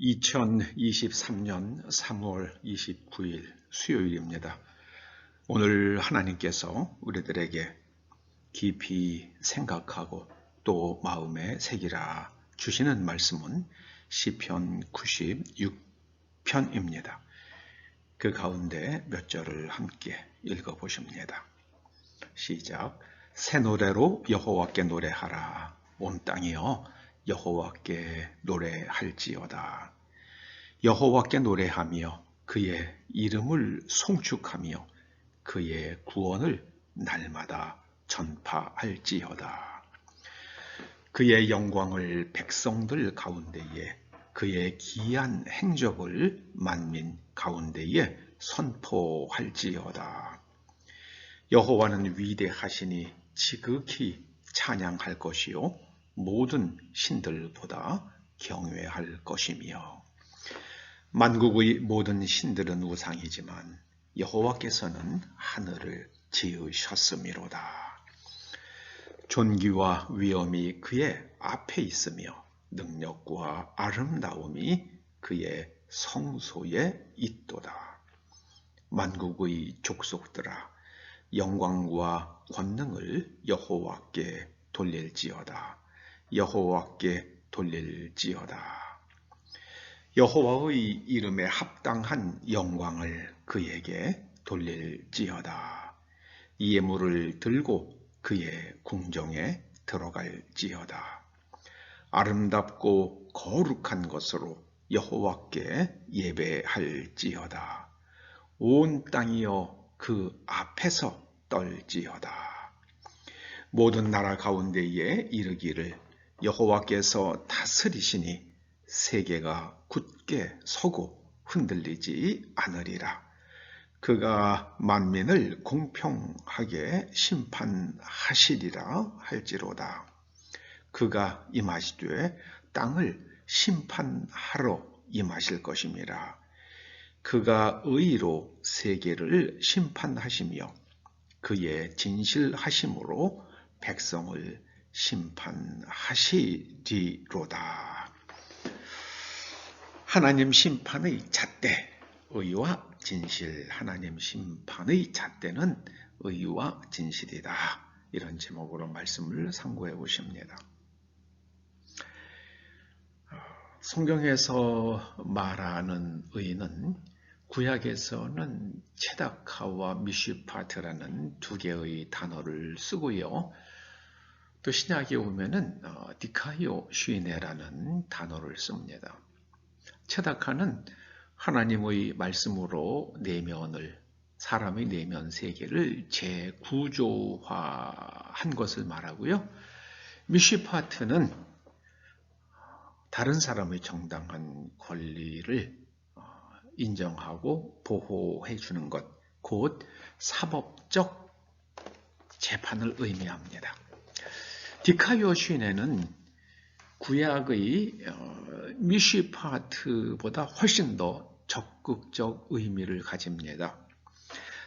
2023년 3월 29일 수요일입니다. 오늘 하나님께서 우리들에게 깊이 생각하고 또 마음에 새기라 주시는 말씀은 시편 96편입니다. 그 가운데 몇 절을 함께 읽어보십니다. 시작. 새 노래로 여호와께 노래하라. 온 땅이여 여호와께 노래할지어다. 여호와께 노래하며 그의 이름을 송축하며 그의 구원을 날마다 전파할지어다. 그의 영광을 백성들 가운데에 그의 기이한 행적을 만민 가운데에 선포할지어다. 여호와는 위대하시니 지극히 찬양할 것이요 모든 신들보다 경외할 것이며, 만국의 모든 신들은 우상이지만 여호와께서는 하늘을 지으셨음이로다. 존귀와 위엄이 그의 앞에 있으며 능력과 아름다움이 그의 성소에 있도다. 만국의 족속들아 영광과 권능을 여호와께 돌릴지어다. 여호와께 돌릴지어다. 여호와의 이름에 합당한 영광을 그에게 돌릴지어다. 예물을 들고 그의 궁정에 들어갈지어다. 아름답고 거룩한 것으로 여호와께 예배할지어다. 온 땅이여 그 앞에서 떨지어다. 모든 나라 가운데에 이르기를 여호와께서 다스리시니 세계가 굳게 서고 흔들리지 않으리라. 그가 만민을 공평하게 심판하시리라 할지로다. 그가 임하시되 땅을 심판하러 임하실 것임이라. 그가 의로 세계를 심판하시며 그의 진실하심으로 백성을 심판하시리로다. 하나님 심판의 잣대, 의와 진실. 하나님 심판의 잣대는 의와 진실이다. 이런 제목으로 말씀을 상고해 보십니다. 성경에서 말하는 의는 구약에서는 체다카와 미슈파트라는 두 개의 단어를 쓰고요. 또 신약에 오면은 디카이오 슈이네라는 단어를 씁니다. 체다카는 하나님의 말씀으로 내면을, 사람의 내면 세계를 재구조화한 것을 말하고요. 미슈파트는 다른 사람의 정당한 권리를 인정하고 보호해 주는 것, 곧 사법적 재판을 의미합니다. 디카이오 슈이네는 구약의 미슈파트보다 훨씬 더 적극적 의미를 가집니다.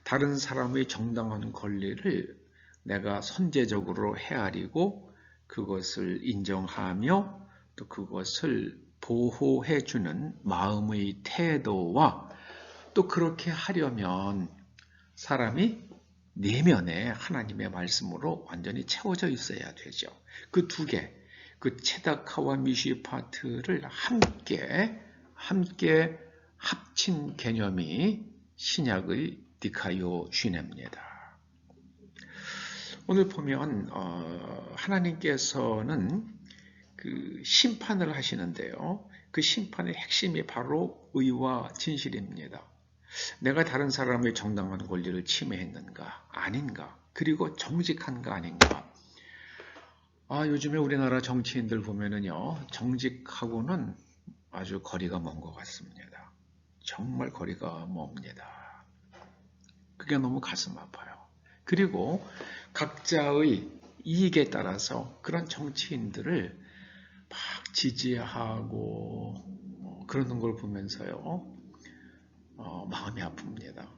다른 사람의 정당한 권리를 내가 선제적으로 헤아리고 그것을 인정하며 또 그것을 보호해주는 마음의 태도와, 또 그렇게 하려면 사람이 내면에 하나님의 말씀으로 완전히 채워져 있어야 되죠. 그 두 개, 그 체다카와 미슈파트를 함께 합친 개념이 신약의 디카이오 슈네입니다. 오늘 보면 하나님께서는 그 심판을 하시는데요. 그 심판의 핵심이 바로 의와 진실입니다. 내가 다른 사람의 정당한 권리를 침해했는가, 아닌가, 그리고 정직한가, 아닌가. 요즘에 우리나라 정치인들 보면은요, 정직하고는 아주 거리가 먼 것 같습니다. 정말 거리가 멉니다. 그게 너무 가슴 아파요. 그리고 각자의 이익에 따라서 그런 정치인들을 막 지지하고 그러는 걸 보면서요, 마음이 아픕니다.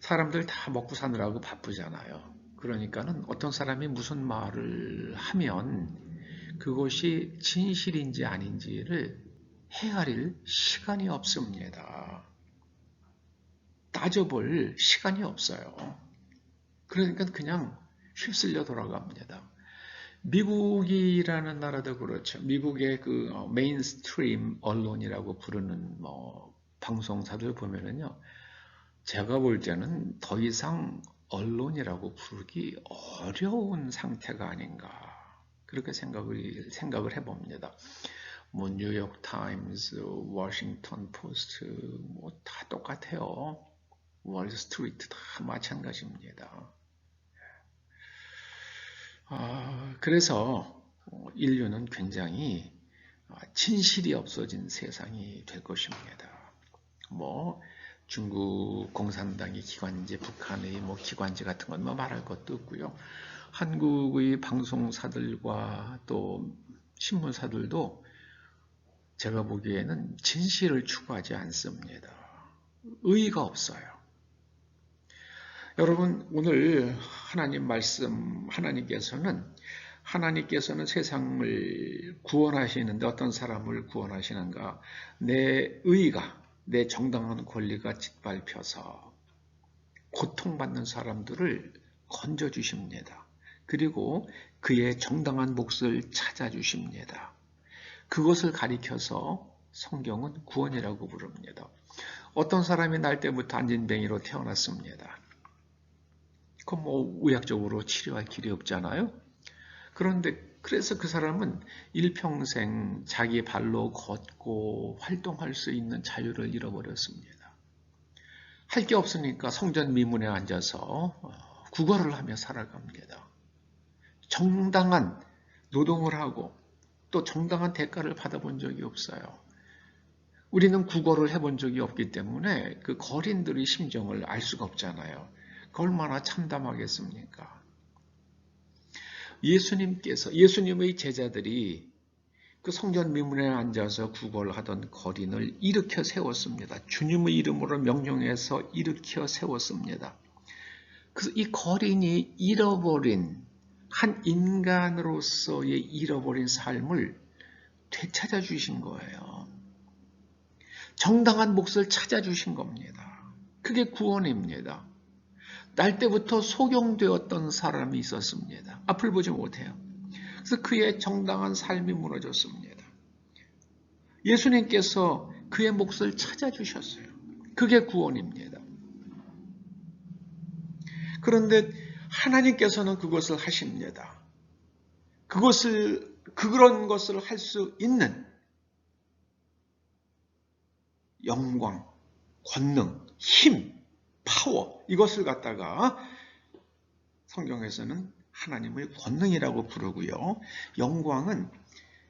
사람들 다 먹고 사느라고 바쁘잖아요. 그러니까는 어떤 사람이 무슨 말을 하면 그것이 진실인지 아닌지를 헤아릴 시간이 없습니다. 따져볼 시간이 없어요. 그러니까 그냥 휩쓸려 돌아갑니다. 미국이라는 나라도 그렇죠. 미국의 그 메인스트림 언론이라고 부르는 방송사들 보면은요, 제가 볼 때는 더 이상 언론이라고 부르기 어려운 상태가 아닌가 그렇게 생각을 해봅니다. 뭐 뉴욕 타임스, 워싱턴 포스트 뭐 다 똑같아요. 월스트리트 다 마찬가지입니다. 그래서 인류는 굉장히 진실이 없어진 세상이 될 것입니다. 뭐 중국 공산당의 기관지, 북한의 뭐 기관지 같은 건 뭐 말할 것도 없고요. 한국의 방송사들과 또 신문사들도 제가 보기에는 진실을 추구하지 않습니다. 의의가 없어요. 여러분, 오늘 하나님 말씀, 하나님께서는 세상을 구원하시는데 어떤 사람을 구원하시는가? 내 의의가, 내 정당한 권리가 짓밟혀서 고통받는 사람들을 건져주십니다. 그리고 그의 정당한 몫을 찾아주십니다. 그것을 가리켜서 성경은 구원이라고 부릅니다. 어떤 사람이 날 때부터 안진뱅이로 태어났습니다. 그럼 뭐 의학적으로 치료할 길이 없잖아요. 그래서 그 사람은 일평생 자기 발로 걷고 활동할 수 있는 자유를 잃어버렸습니다. 할 게 없으니까 성전 미문에 앉아서 구걸을 하며 살아갑니다. 정당한 노동을 하고 또 정당한 대가를 받아본 적이 없어요. 우리는 구걸을 해본 적이 없기 때문에 그 거린들의 심정을 알 수가 없잖아요. 그 얼마나 참담하겠습니까? 예수님의 제자들이 그 성전 미문에 앉아서 구걸하던 거린을 일으켜 세웠습니다. 주님의 이름으로 명령해서 일으켜 세웠습니다. 그래서 이 거린이 한 인간으로서의 잃어버린 삶을 되찾아 주신 거예요. 정당한 몫을 찾아주신 겁니다. 그게 구원입니다. 날 때부터 소경되었던 사람이 있었습니다. 앞을 보지 못해요. 그래서 그의 정당한 삶이 무너졌습니다. 예수님께서 그의 몫을 찾아주셨어요. 그게 구원입니다. 그런데 하나님께서는 그것을 하십니다. 그런 것을 할 수 있는 영광, 권능, 힘, 파워, 이것을 갖다가 성경에서는 하나님의 권능이라고 부르고요. 영광은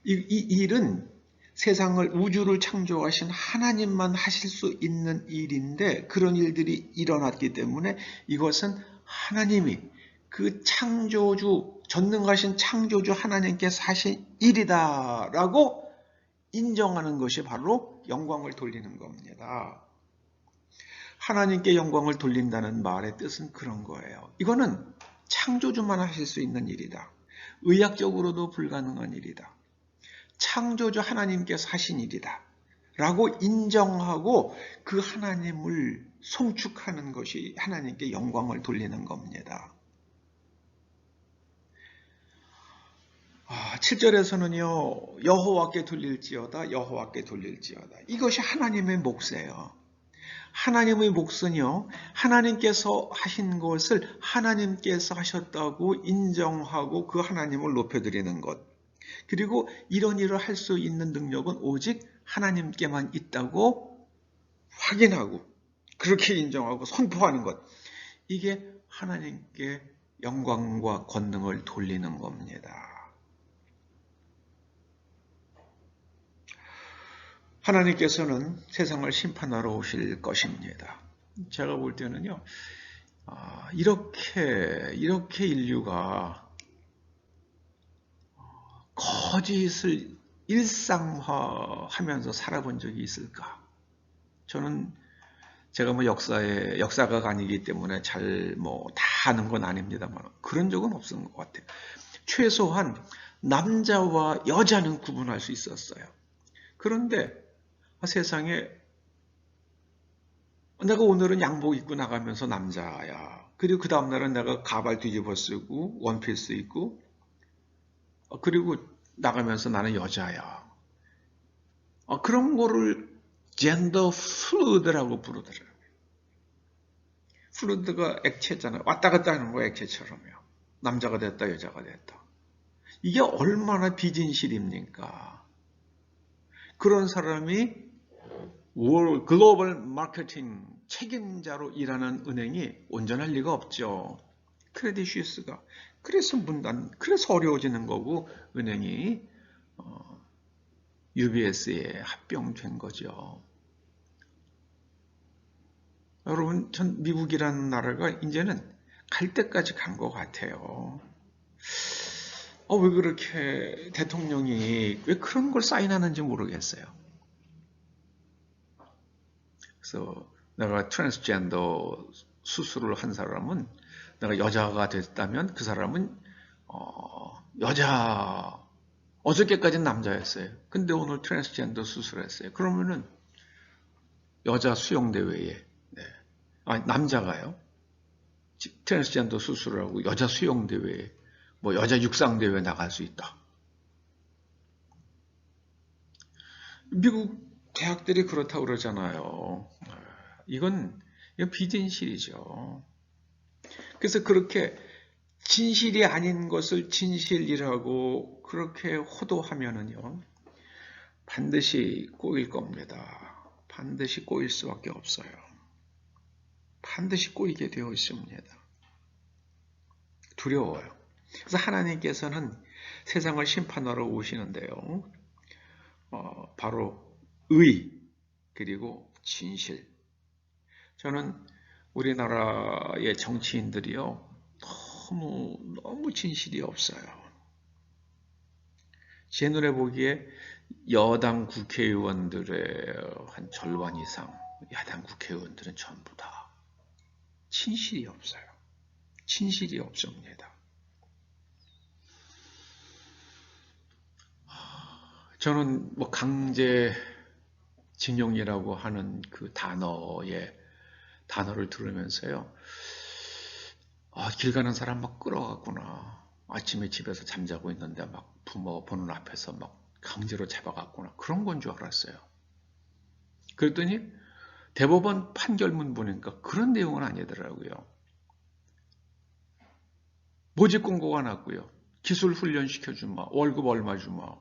이 일은 세상을, 우주를 창조하신 하나님만 하실 수 있는 일인데 그런 일들이 일어났기 때문에 이것은 하나님이 그 창조주, 전능하신 창조주 하나님께서 하신 일이다라고 인정하는 것이 바로 영광을 돌리는 겁니다. 하나님께 영광을 돌린다는 말의 뜻은 그런 거예요. 이거는 창조주만 하실 수 있는 일이다. 의학적으로도 불가능한 일이다. 창조주 하나님께서 하신 일이다. 라고 인정하고 그 하나님을 송축하는 것이 하나님께 영광을 돌리는 겁니다. 7절에서는요. 여호와께 돌릴지어다, 여호와께 돌릴지어다. 이것이 하나님의 몫이에요. 하나님의 몫은요. 하나님께서 하신 것을 하나님께서 하셨다고 인정하고 그 하나님을 높여드리는 것. 그리고 이런 일을 할 수 있는 능력은 오직 하나님께만 있다고 확인하고 그렇게 인정하고 선포하는 것. 이게 하나님께 영광과 권능을 돌리는 겁니다. 하나님께서는 세상을 심판하러 오실 것입니다. 제가 볼 때는요, 이렇게 인류가 거짓을 일상화하면서 살아본 적이 있을까? 저는 제가 뭐 역사가가 아니기 때문에 잘 다 아는 건 아닙니다만 그런 적은 없은 것 같아요. 최소한 남자와 여자는 구분할 수 있었어요. 그런데 세상에 내가 오늘은 양복 입고 나가면서 남자야. 그리고 그 다음날은 내가 가발 뒤집어 쓰고 원피스 입고 그리고 나가면서 나는 여자야. 그런 거를 젠더 플루이드라고 부르더라고요. 플루이드가 액체잖아요. 왔다 갔다 하는 거 액체처럼요. 남자가 됐다 여자가 됐다. 이게 얼마나 비진실입니까? 그런 사람이 글로벌 마케팅 책임자로 일하는 은행이 온전할 리가 없죠. 크레딧 스위스가. 그래서 어려워지는 거고 은행이 UBS에 합병된 거죠. 여러분, 전 미국이라는 나라가 이제는 갈 때까지 간 것 같아요. 왜 그렇게 대통령이 왜 그런 걸 사인하는지 모르겠어요. 그래서 내가 트랜스젠더 수술을 한 사람은 내가 여자가 됐다면 그 사람은 여자 어저께까지는 남자였어요. 근데 오늘 트랜스젠더 수술했어요. 그러면은 여자 수영대회에 남자가요. 트랜스젠더 수술을 하고 여자 수영대회에 여자 육상대회 나갈 수 있다. 미국 대학들이 그렇다고 그러잖아요. 이건 비진실이죠. 그래서 그렇게 진실이 아닌 것을 진실이라고 그렇게 호도하면은요, 반드시 꼬일 겁니다. 반드시 꼬일 수밖에 없어요. 반드시 꼬이게 되어 있습니다. 두려워요. 그래서 하나님께서는 세상을 심판하러 오시는데요. 바로 의 그리고 진실. 저는 우리나라의 정치인들이요. 너무 진실이 없어요. 제 눈에 보기에 여당 국회의원들의 한 절반 이상 야당 국회의원들은 전부 다 진실이 없어요. 진실이 없습니다. 저는 강제징용이라고 하는 그 단어를 들으면서요. 길 가는 사람 막 끌어갔구나. 아침에 집에서 잠자고 있는데 막 부모 보는 앞에서 막 강제로 잡아갔구나. 그런 건 줄 알았어요. 그랬더니 대법원 판결문 보니까 그런 내용은 아니더라고요. 모집 공고가 났고요. 기술 훈련 시켜주마. 월급 얼마 주마.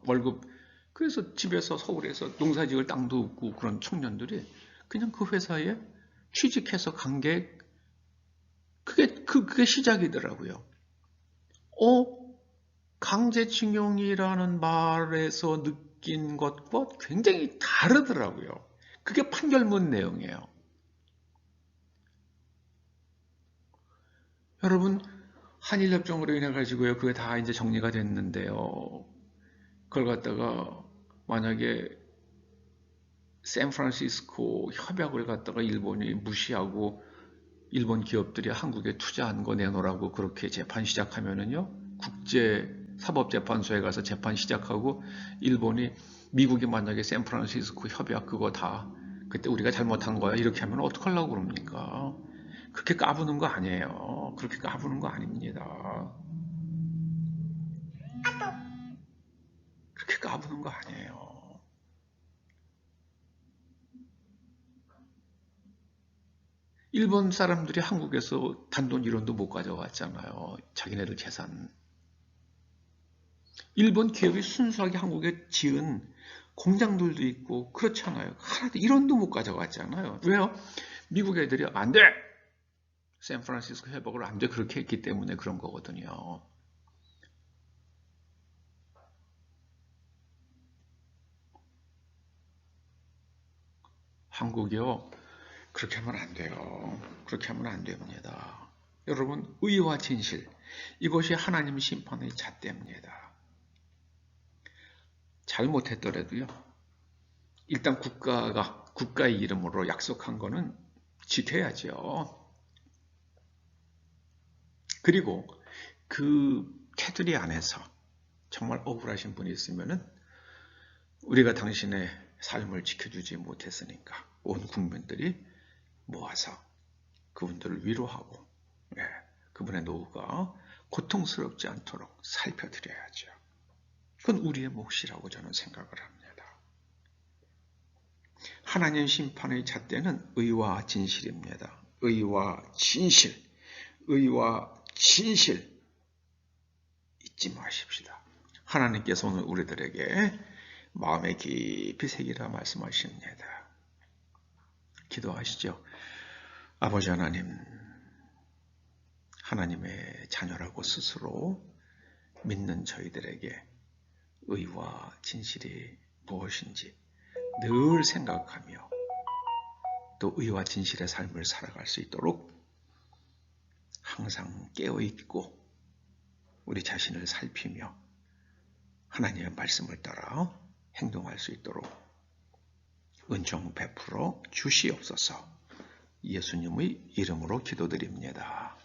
그래서 집에서 서울에서 농사지을 땅도 없고 그런 청년들이 그냥 그 회사에 취직해서 간 게 그게 시작이더라고요. 강제징용이라는 말에서 느낀 것과 굉장히 다르더라고요. 그게 판결문 내용이에요. 여러분, 한일협정으로 인해 가지고요. 그게 다 이제 정리가 됐는데요. 그걸 갖다가 만약에 샌프란시스코 협약을 갖다가 일본이 무시하고 일본 기업들이 한국에 투자한 거 내놓으라고 그렇게 재판 시작하면은요. 국제사법재판소에 가서 재판 시작하고 일본이 미국이 만약에 샌프란시스코 협약 그거 다 그때 우리가 잘못한 거야 이렇게 하면 어떡하려고 그럽니까? 그렇게 까부는 거 아니에요. 그렇게 까부는 거 아닙니다. 그렇게 까부는 거 아니에요. 일본 사람들이 한국에서 단돈 1원도 못 가져왔잖아요. 자기네들 재산. 일본 기업이 순수하게 한국에 지은 공장들도 있고 그렇잖아요. 하나도 1원도 못 가져갔잖아요. 왜요? 미국 애들이 안 돼! 샌프란시스코 협약을 안 돼! 그렇게 했기 때문에 그런 거거든요. 한국이요. 그렇게 하면 안 돼요. 그렇게 하면 안 됩니다. 여러분, 의와 진실. 이것이 하나님 심판의 잣대입니다. 잘못했더라도요. 일단 국가의 이름으로 약속한 거는 지켜야죠. 그리고 그 테두리 안에서 정말 억울하신 분이 있으면은 우리가 당신의 삶을 지켜주지 못했으니까 온 국민들이 모아서 그분들을 위로하고 그분의 노후가 고통스럽지 않도록 살펴드려야죠. 그건 우리의 몫이라고 저는 생각을 합니다. 하나님 심판의 잣대는 의와 진실입니다. 의와 진실, 의와 진실 잊지 마십시다. 하나님께서 오늘 우리들에게 마음에 깊이 새기라 말씀하십니다. 기도하시죠. 아버지 하나님, 하나님의 자녀라고 스스로 믿는 저희들에게 의와 진실이 무엇인지 늘 생각하며 또 의와 진실의 삶을 살아갈 수 있도록 항상 깨어있고 우리 자신을 살피며 하나님의 말씀을 따라 행동할 수 있도록 은총 베풀어 주시옵소서. 예수님의 이름으로 기도드립니다.